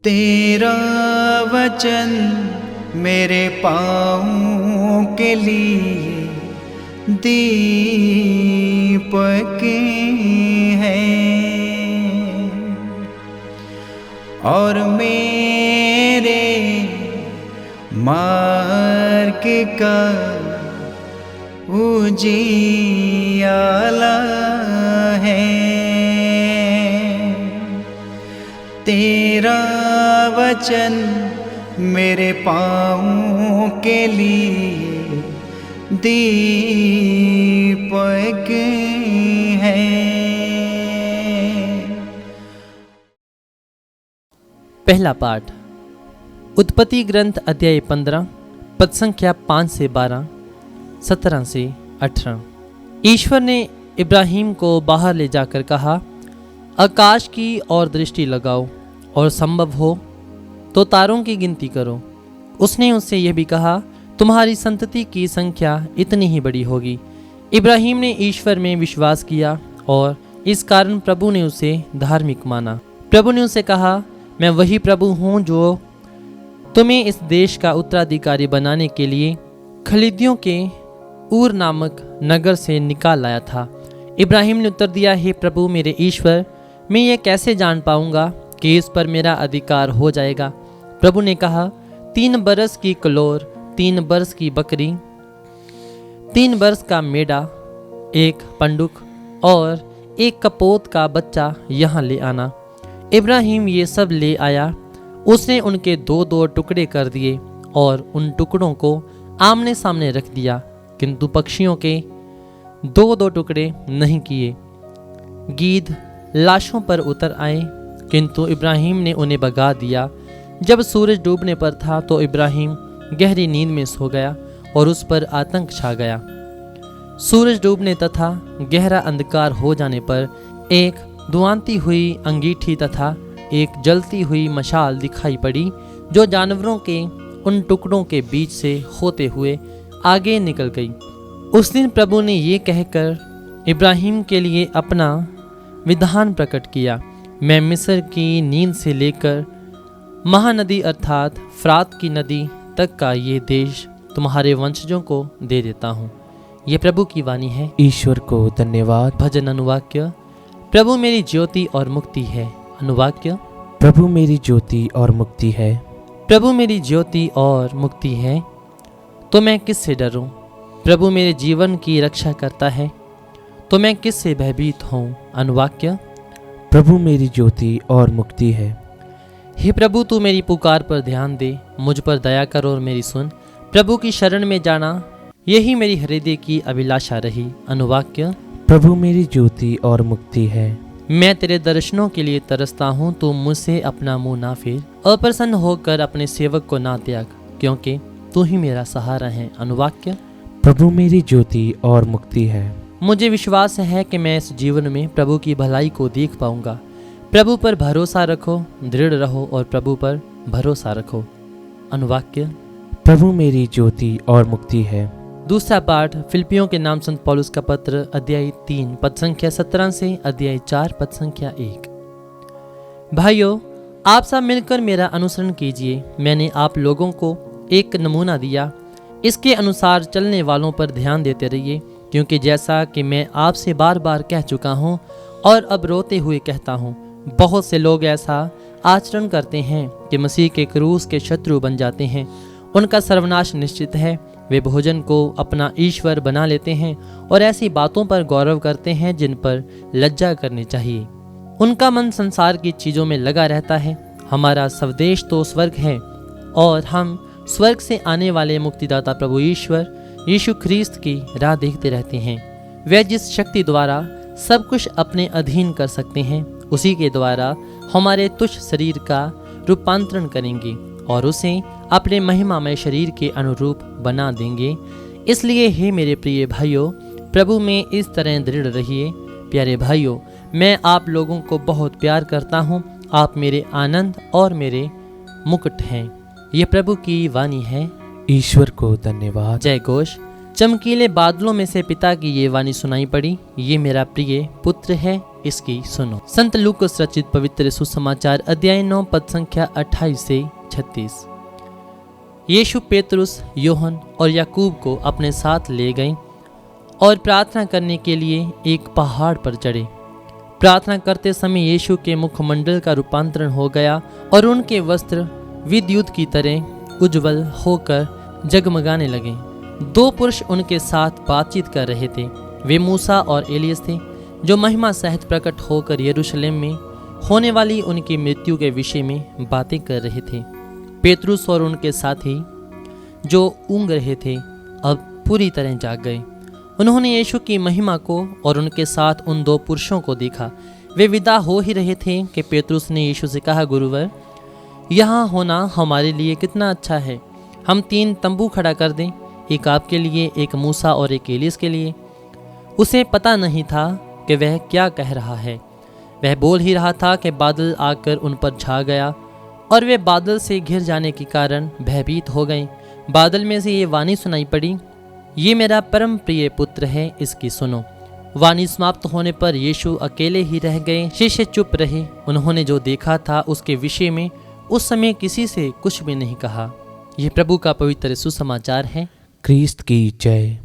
तेरा वचन मेरे पाँवों के लिए दीपक है और मेरे मार्ग का उजियाला है। तेरा वचन मेरे पाँवों के लिए दीपक है। पहला पाठ उत्पत्ति ग्रंथ अध्याय 15 पद संख्या 5 से 12, 17 से 18। ईश्वर ने इब्राहिम को बाहर ले जाकर कहा, आकाश की ओर दृष्टि लगाओ और संभव हो तो तारों की गिनती करो। उसने उससे यह भी कहा, तुम्हारी संतति की संख्या इतनी ही बड़ी होगी। इब्राहिम ने ईश्वर में विश्वास किया और इस कारण प्रभु ने उसे धार्मिक माना। प्रभु ने उसे कहा, मैं वही प्रभु हूँ जो तुम्हें इस देश का उत्तराधिकारी बनाने के लिए खलीदियों के ऊर नामक नगर से निकाल लाया था। इब्राहिम ने उत्तर दिया, हे प्रभु मेरे ईश्वर, मैं ये कैसे जान पाऊंगा कि इस पर मेरा अधिकार हो जाएगा। प्रभु ने कहा, 3 बरस की कलोर, 3 बरस की बकरी, 3 बरस का मेढ़ा, 1 पंडुक और 1 कपोत का बच्चा यहाँ ले आना। इब्राहिम ये सब ले आया। उसने उनके 2-2 टुकड़े कर दिए और उन टुकड़ों को आमने सामने रख दिया, किंतु पक्षियों के 2-2 टुकड़े नहीं किए। गीध लाशों पर उतर आए, किंतु इब्राहिम ने उन्हें भगा दिया। जब सूरज डूबने पर था तो इब्राहिम गहरी नींद में सो गया और उस पर आतंक छा गया। सूरज डूबने तथा गहरा अंधकार हो जाने पर एक धुआंती हुई अंगीठी तथा एक जलती हुई मशाल दिखाई पड़ी, जो जानवरों के उन टुकड़ों के बीच से होते हुए आगे निकल गई। उस दिन प्रभु ने ये कहकर इब्राहिम के लिए अपना विधान प्रकट किया, मैं मिस्र की नींद से लेकर महानदी अर्थात फ्रात की नदी तक का ये देश तुम्हारे वंशजों को दे देता हूँ। ये प्रभु की वाणी है। ईश्वर को धन्यवाद। भजन अनुवाक्य, प्रभु मेरी ज्योति और मुक्ति है। अनुवाक्य, प्रभु मेरी ज्योति और मुक्ति है। प्रभु मेरी ज्योति और मुक्ति है, तो मैं किससे डरूं? प्रभु मेरे जीवन की रक्षा करता है, तो मैं किससे भयभीत हूँ? अनुवाक्य, प्रभु मेरी ज्योति और मुक्ति है। हे प्रभु, तू मेरी पुकार पर ध्यान दे, मुझ पर दया कर और मेरी सुन। प्रभु की शरण में जाना, यही मेरी हृदय की अभिलाषा रही। अनुवाक्य, प्रभु मेरी ज्योति और मुक्ति है। मैं तेरे दर्शनों के लिए तरसता हूँ, तू मुझसे अपना मुंह ना फेर। अप्रसन्न होकर अपने सेवक को ना त्याग, क्योंकि तू ही मेरा सहारा है। अनुवाक्य, प्रभु मेरी ज्योति और मुक्ति है। मुझे विश्वास है कि मैं इस जीवन में प्रभु की भलाई को देख पाऊंगा। प्रभु पर भरोसा रखो, दृढ़ रहो और प्रभु पर भरोसा रखो। अनुवाक्य, प्रभु मेरी ज्योति और मुक्ति है। दूसरा पाठ फिलिप्पियों के नाम संत पौलुस का पत्र अध्याय 3 पद संख्या 17 से अध्याय 4 पद संख्या 1। भाइयों, आप सब मिलकर मेरा अनुसरण कीजिए। मैंने आप लोगों को एक नमूना दिया, इसके अनुसार चलने वालों पर ध्यान देते रहिए, क्योंकि जैसा कि मैं आपसे बार बार कह चुका हूँ और अब रोते हुए कहता हूँ, बहुत से लोग ऐसा आचरण करते हैं कि मसीह के क्रूस के शत्रु बन जाते हैं। उनका सर्वनाश निश्चित है। वे भोजन को अपना ईश्वर बना लेते हैं और ऐसी बातों पर गौरव करते हैं जिन पर लज्जा करनी चाहिए। उनका मन संसार की चीज़ों में लगा रहता है। हमारा स्वदेश तो स्वर्ग है और हम स्वर्ग से आने वाले मुक्तिदाता प्रभु ईश्वर यीशु ख्रीस्त की राह देखते रहते हैं। वे जिस शक्ति द्वारा सब कुछ अपने अधीन कर सकते हैं, उसी के द्वारा हमारे तुच्छ शरीर का रूपांतरण करेंगे और उसे अपने महिमामय शरीर के अनुरूप बना देंगे। इसलिए हे मेरे प्रिय भाइयों, प्रभु में इस तरह दृढ़ रहिए। प्यारे भाइयों, मैं आप लोगों को बहुत प्यार करता हूँ। आप मेरे आनंद और मेरे मुकुट हैं। ये प्रभु की वाणी है। ईश्वर को धन्यवाद। जय घोष। चमकीले बादलों में से पिता की ये वाणी सुनाई पड़ी, ये मेरा प्रिय पुत्र है, इसकी सुनो। संत लूकास रचित पवित्र सुसमाचार अध्याय 9 पद संख्या 28 से 36। यीशु पेतरुस, योहन और याकूब को अपने साथ ले गए और प्रार्थना करने के लिए एक पहाड़ पर चढ़े। प्रार्थना करते समय यीशु के मुखमंडल का रूपांतरण हो गया और उनके वस्त्र विद्युत की तरह उज्जवल होकर जगमगाने लगे। 2 पुरुष उनके साथ बातचीत कर रहे थे। वे मूसा और एलियस थे, जो महिमा सहित प्रकट होकर यरूशलेम में होने वाली उनकी मृत्यु के विषय में बातें कर रहे थे। पेतरुस और उनके साथी जो ऊँग रहे थे अब पूरी तरह जाग गए। उन्होंने यीशु की महिमा को और उनके साथ उन 2 पुरुषों को देखा। वे विदा हो ही रहे थे कि पेतरुस ने यीशु से कहा, गुरुवर, यहाँ होना हमारे लिए कितना अच्छा है। हम 3 तंबू खड़ा कर दें, एक आपके लिए, एक मूसा और एक एलियस के लिए। उसे पता नहीं था कि वह क्या कह रहा है। वह बोल ही रहा था कि बादल आकर उन पर छा गया और वे बादल से घिर जाने के कारण भयभीत हो गए। बादल में से ये वाणी सुनाई पड़ी, ये मेरा परम प्रिय पुत्र है, इसकी सुनो। वाणी समाप्त होने पर यीशु अकेले ही रह गए। शिष्य चुप रहे। उन्होंने जो देखा था उसके विषय में उस समय किसी से कुछ भी नहीं कहा। यह प्रभु का पवित्र सुसमाचार है। क्रिस्त की जय।